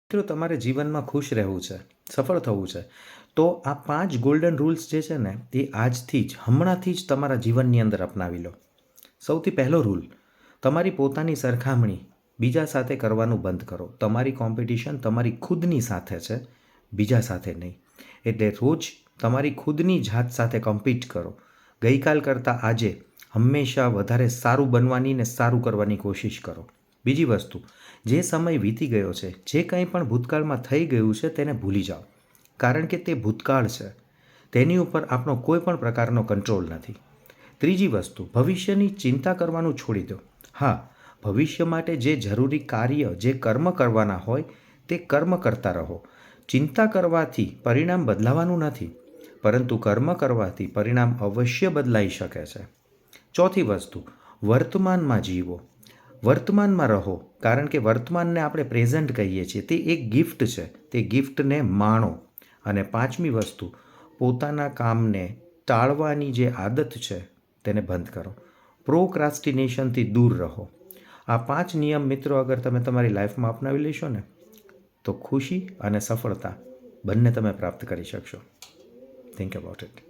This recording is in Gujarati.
મિત્રો, તમારે જીવનમાં ખુશ રહેવું છે, સફળ થવું છે, તો આ 5 ગોલ્ડન રૂલ્સ જે છે ને એ આજથી જ હમણાંથી જ તમારા જીવનની અંદર અપનાવી લો. સૌથી પહેલો રૂલ, તમારી પોતાની સરખામણી બીજા સાથે કરવાનું બંધ કરો. તમારી કોમ્પિટિશન તમારી ખુદની સાથે છે, બીજા સાથે નહીં. એટલે રોજ તમારી ખુદની જાત સાથે કમ્પીટ કરો. ગઈકાલ કરતાં આજે હંમેશા વધારે સારું બનવાની ને સારું કરવાની કોશિશ કરો. બીજી વસ્તુ, જે સમય વીતી ગયો છે, જે કંઈ પણ ભૂતકાળમાં થઈ ગયું છે તેને ભૂલી જાઓ. કારણ કે તે ભૂતકાળ છે, તેની ઉપર આપણો કોઈ પણ પ્રકારનો કંટ્રોલ નથી. ત્રીજી વસ્તુ, ભવિષ્યની ચિંતા કરવાનું છોડી દો. હા, ભવિષ્ય માટે જે જરૂરી કાર્ય, જે કર્મ કરવાના હોય તે કર્મ કરતા રહો. ચિંતા કરવાથી પરિણામ બદલાવાનું નથી, પરંતુ કર્મ કરવાથી પરિણામ અવશ્ય બદલાઈ શકે છે. ચોથી વસ્તુ, વર્તમાનમાં જીવો, વર્તમાનમાં રહો. કારણ કે વર્તમાનને આપણે પ્રેઝન્ટ કહીએ છીએ. તે એક ગિફ્ટ છે, તે ગિફ્ટને માણો. અને પાંચમી વસ્તુ, પોતાના કામને ટાળવાની જે આદત છે તેને બંધ કરો. પ્રોક્રાસ્ટિનેશનથી દૂર રહો. આ 5 નિયમ મિત્રો અગર તમે તમારી લાઈફમાં અપનાવી લેશો ને તો ખુશી અને સફળતા બંને તમે પ્રાપ્ત કરી શકશો. Think about it.